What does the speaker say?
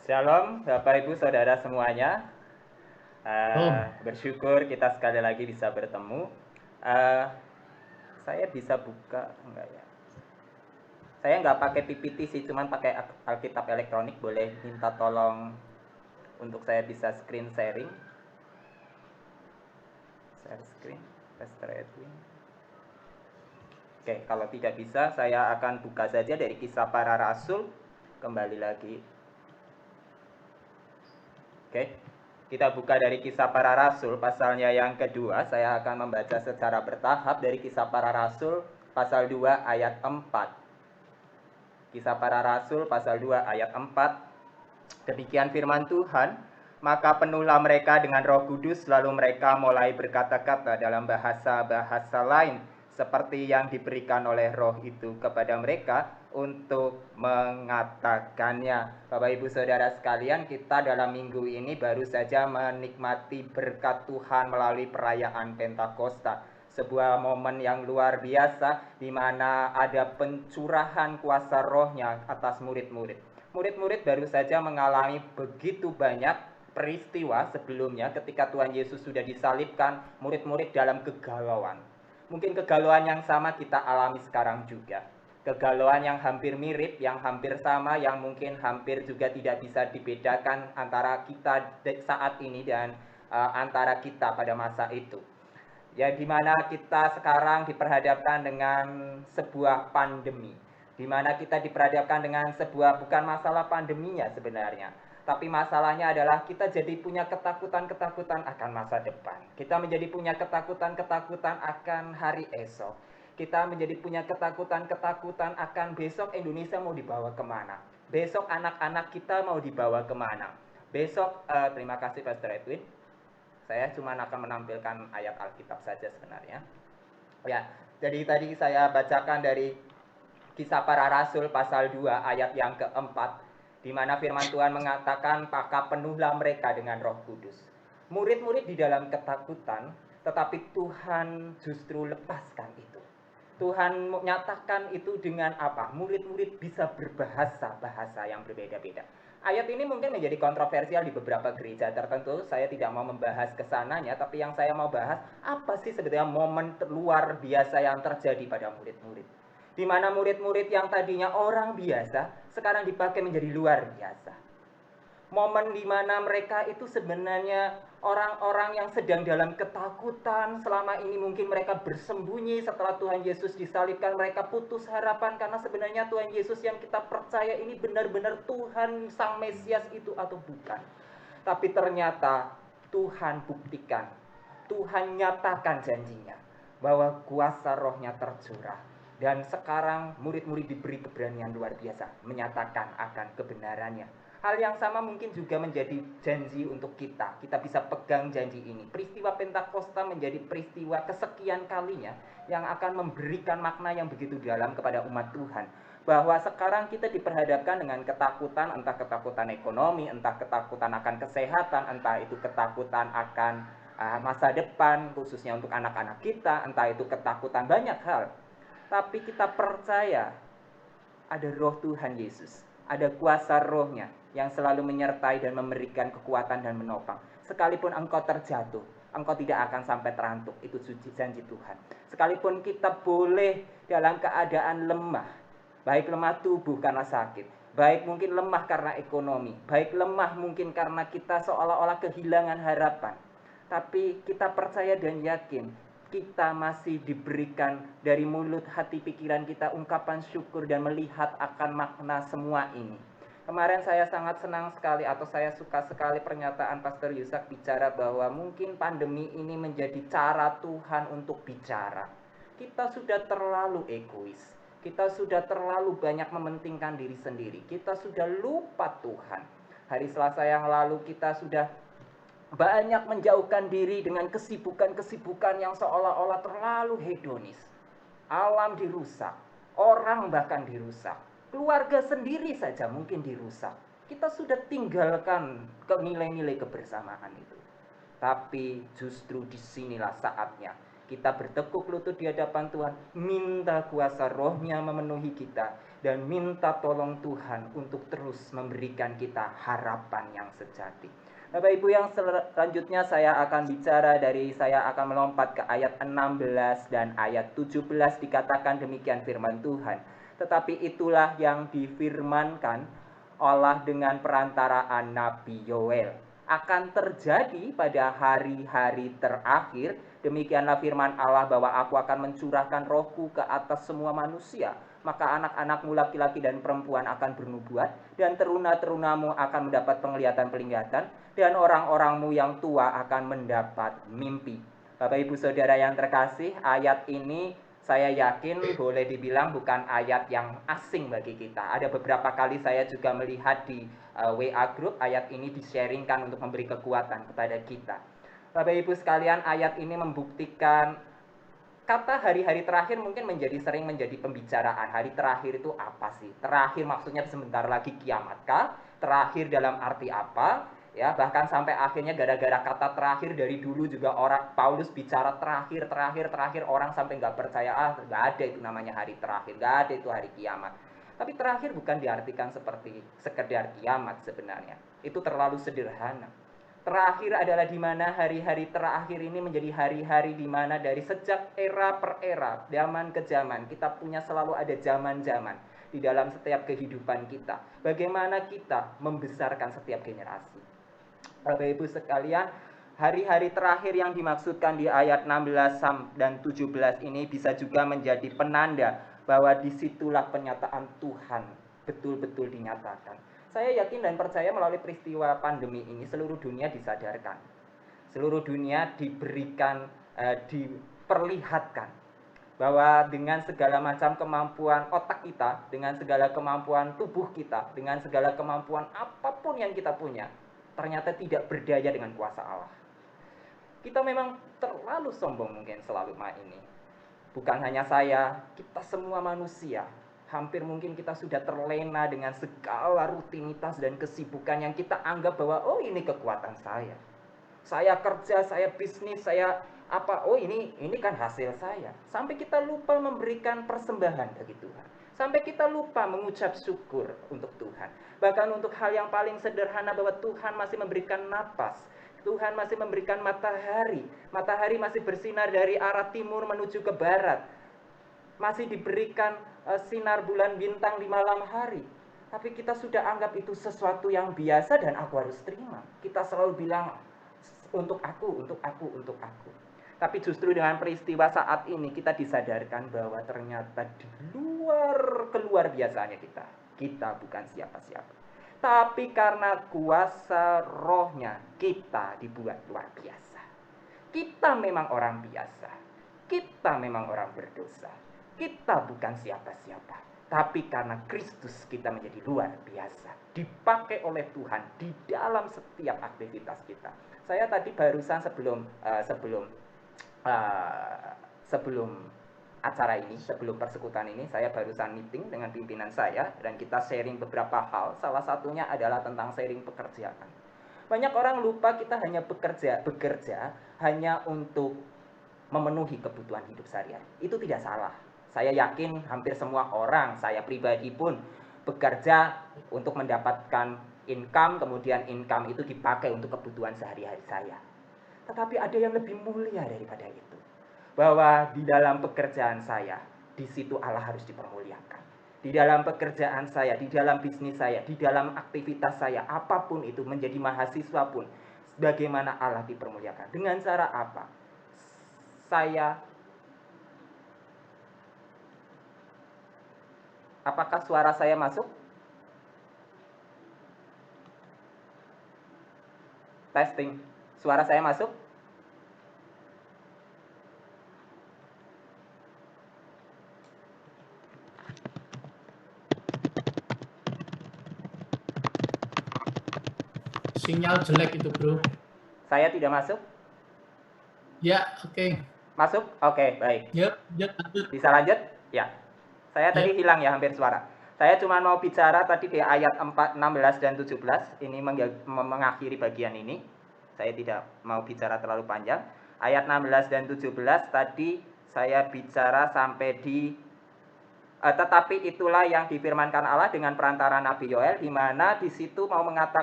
Shalom Bapak Ibu Saudara semuanya. Om, Bersyukur kita sekali lagi bisa bertemu. Eh, saya bisa buka enggak ya? Saya nggak pakai PPT sih, cuman pakai Alkitab elektronik. Boleh minta tolong untuk saya bisa screen sharing. Share screen, Pastor Edwin. Oke, kalau tidak bisa saya akan buka saja dari Kisah Para Rasul. Kembali lagi. Oke, kita buka dari Kisah Para Rasul pasalnya yang kedua. Saya akan membaca secara bertahap dari Kisah Para Rasul pasal 2 ayat 4. Kisah Para Rasul pasal 2 ayat 4. Demikian firman Tuhan, maka penuhlah mereka dengan Roh Kudus, lalu mereka mulai berkata-kata dalam bahasa-bahasa lain seperti yang diberikan oleh Roh itu kepada mereka untuk mengatakannya. Bapak Ibu Saudara sekalian, kita dalam minggu ini baru saja menikmati berkat Tuhan melalui perayaan Pentakosta, sebuah momen yang luar biasa di mana ada pencurahan kuasa Rohnya atas murid-murid. Murid-murid baru saja mengalami begitu banyak peristiwa sebelumnya ketika Tuhan Yesus sudah disalibkan, murid-murid dalam kegalauan. Mungkin kegalauan yang sama kita alami sekarang juga. Kegalauan yang hampir mirip, yang hampir sama, yang mungkin hampir juga tidak bisa dibedakan antara kita saat ini dan antara kita pada masa itu. Ya, di mana kita sekarang diperhadapkan dengan sebuah pandemi, di mana kita diperhadapkan dengan sebuah, bukan masalah pandeminya sebenarnya, tapi masalahnya adalah kita jadi punya ketakutan-ketakutan akan masa depan. Kita menjadi punya ketakutan-ketakutan akan hari esok. Kita menjadi punya ketakutan-ketakutan akan besok Indonesia mau dibawa kemana. Besok anak-anak kita mau dibawa kemana. Besok, terima kasih Pastor Edwin. Saya cuma akan menampilkan ayat Alkitab saja sebenarnya. Ya, jadi tadi saya bacakan dari Kisah Para Rasul pasal 2 ayat yang keempat, di mana firman Tuhan mengatakan, maka penuhlah mereka dengan Roh Kudus. Murid-murid di dalam ketakutan, tetapi Tuhan justru lepaskan itu. Tuhan menyatakan itu dengan apa? Murid-murid bisa berbahasa-bahasa yang berbeda-beda. Ayat ini mungkin menjadi kontroversial di beberapa gereja tertentu. Saya tidak mau membahas kesananya, tapi yang saya mau bahas, apa sih sebetulnya momen luar biasa yang terjadi pada murid-murid. Di mana murid-murid yang tadinya orang biasa, sekarang dipakai menjadi luar biasa. Momen di mana mereka itu sebenarnya orang-orang yang sedang dalam ketakutan. Selama ini mungkin mereka bersembunyi, setelah Tuhan Yesus disalibkan mereka putus harapan, karena sebenarnya Tuhan Yesus yang kita percaya ini benar-benar Tuhan Sang Mesias itu atau bukan. Tapi ternyata Tuhan buktikan, Tuhan nyatakan janjinya bahwa kuasa Rohnya tercurah, dan sekarang murid-murid diberi keberanian luar biasa menyatakan akan kebenarannya. Hal yang sama mungkin juga menjadi janji untuk kita. Kita bisa pegang janji ini. Peristiwa Pentakosta menjadi peristiwa kesekian kalinya yang akan memberikan makna yang begitu dalam kepada umat Tuhan. Bahwa sekarang kita diperhadapkan dengan ketakutan, entah ketakutan ekonomi, entah ketakutan akan kesehatan, entah itu ketakutan akan masa depan, khususnya untuk anak-anak kita, entah itu ketakutan banyak hal. Tapi kita percaya ada Roh Tuhan Yesus, ada kuasa Rohnya yang selalu menyertai dan memberikan kekuatan dan menopang. Sekalipun engkau terjatuh, engkau tidak akan sampai terantuk. Itu janji Tuhan. Sekalipun kita boleh dalam keadaan lemah, baik lemah tubuh karena sakit, baik mungkin lemah karena ekonomi, baik lemah mungkin karena kita seolah-olah kehilangan harapan, tapi kita percaya dan yakin kita masih diberikan dari mulut hati pikiran kita ungkapan syukur dan melihat akan makna semua ini. Kemarin saya sangat senang sekali, atau saya suka sekali pernyataan Pastor Yusak bicara bahwa mungkin pandemi ini menjadi cara Tuhan untuk bicara. Kita sudah terlalu egois, kita sudah terlalu banyak mementingkan diri sendiri, kita sudah lupa Tuhan. Hari Selasa yang lalu kita sudah banyak menjauhkan diri dengan kesibukan-kesibukan yang seolah-olah terlalu hedonis. Alam dirusak, orang bahkan dirusak, keluarga sendiri saja mungkin dirusak. Kita sudah tinggalkan ke nilai-nilai kebersamaan itu. Tapi justru disinilah saatnya kita bertekuk lutut di hadapan Tuhan, minta kuasa Rohnya memenuhi kita, dan minta tolong Tuhan untuk terus memberikan kita harapan yang sejati. Bapak Ibu, yang selanjutnya saya akan melompat ke ayat 16 dan ayat 17. Dikatakan demikian firman Tuhan. Tetapi itulah yang difirmankan Allah dengan perantaraan Nabi Yoel. Akan terjadi pada hari-hari terakhir, demikianlah firman Allah, bahwa aku akan mencurahkan rohku ke atas semua manusia. Maka anak-anakmu laki-laki dan perempuan akan bernubuat, dan teruna-terunamu akan mendapat penglihatan-penglihatan, dan orang-orangmu yang tua akan mendapat mimpi. Bapak Ibu Saudara yang terkasih, ayat ini saya yakin boleh dibilang bukan ayat yang asing bagi kita. Ada beberapa kali saya juga melihat di WA Group, ayat ini di-sharingkan untuk memberi kekuatan kepada kita. Bapak Ibu sekalian, ayat ini membuktikan kata hari-hari terakhir mungkin sering menjadi pembicaraan. Hari terakhir itu apa sih? Terakhir maksudnya sebentar lagi kiamat kah? Terakhir dalam arti apa? Ya, bahkan sampai akhirnya gara-gara kata terakhir, dari dulu juga orang Paulus bicara terakhir orang sampai nggak percaya, nggak ada itu namanya hari terakhir, nggak ada itu hari kiamat. Tapi terakhir bukan diartikan seperti sekedar kiamat sebenarnya. Itu terlalu sederhana. Terakhir adalah di mana hari-hari terakhir ini menjadi hari-hari di mana dari sejak era per era, zaman ke zaman, kita punya selalu ada zaman-zaman di dalam setiap kehidupan kita. Bagaimana kita membesarkan setiap generasi. Bapak Ibu sekalian, hari-hari terakhir yang dimaksudkan di ayat 16 dan 17 ini bisa juga menjadi penanda bahwa disitulah penyataan Tuhan betul-betul dinyatakan. Saya yakin dan percaya melalui peristiwa pandemi ini seluruh dunia disadarkan. Seluruh dunia diberikan, diperlihatkan bahwa dengan segala macam kemampuan otak kita, dengan segala kemampuan tubuh kita, dengan segala kemampuan apapun yang kita punya, ternyata tidak berdaya dengan kuasa Allah. Kita memang terlalu sombong mungkin selalu ini. Bukan hanya saya, kita semua manusia. Hampir mungkin kita sudah terlena dengan segala rutinitas dan kesibukan yang kita anggap bahwa oh ini kekuatan saya. Saya kerja, saya bisnis, saya apa, oh ini kan hasil saya. Sampai kita lupa memberikan persembahan bagi Tuhan. Sampai kita lupa mengucap syukur untuk Tuhan. Bahkan untuk hal yang paling sederhana bahwa Tuhan masih memberikan napas. Tuhan masih memberikan matahari. Matahari masih bersinar dari arah timur menuju ke barat. Masih diberikan sinar bulan bintang di malam hari. Tapi kita sudah anggap itu sesuatu yang biasa dan aku harus terima. Kita selalu bilang untuk aku. Tapi justru dengan peristiwa saat ini kita disadarkan bahwa ternyata di keluar biasanya kita bukan siapa-siapa. Tapi karena kuasa rohnya kita dibuat luar biasa. Kita memang orang biasa. Kita memang orang berdosa. Kita bukan siapa-siapa, tapi karena Kristus kita menjadi luar biasa, dipakai oleh Tuhan di dalam setiap aktivitas kita. Saya tadi barusan sebelum acara ini, sebelum persekutuan ini, saya barusan meeting dengan pimpinan saya dan kita sharing beberapa hal. Salah satunya adalah tentang sharing pekerjaan. Banyak orang lupa kita hanya bekerja hanya untuk memenuhi kebutuhan hidup sehari-hari. Itu tidak salah. Saya yakin hampir semua orang, saya pribadi pun bekerja untuk mendapatkan income, kemudian income itu dipakai untuk kebutuhan sehari-hari saya. Tetapi ada yang lebih mulia daripada itu. Bahwa di dalam pekerjaan saya, di situ Allah harus dipermuliakan. Di dalam pekerjaan saya, di dalam bisnis saya, di dalam aktivitas saya, apapun itu, menjadi mahasiswa pun, bagaimana Allah dipermuliakan. Dengan cara apa? Apakah suara saya masuk? Testing. Suara saya masuk? Sinyal jelek itu, bro. Saya tidak masuk? Ya, oke. Masuk? Oke, baik. Yep, lanjut. Bisa lanjut? Ya. Saya tadi hilang ya hampir suara. Saya cuma mau bicara tadi di ayat 4, 16, dan 17. Ini mengakhiri bagian ini. Saya tidak mau bicara terlalu panjang. Ayat 16 dan 17 tadi saya bicara sampai di tetapi itulah yang difirmankan Allah dengan perantara Nabi Yoel, di mana di situ mau mengatakan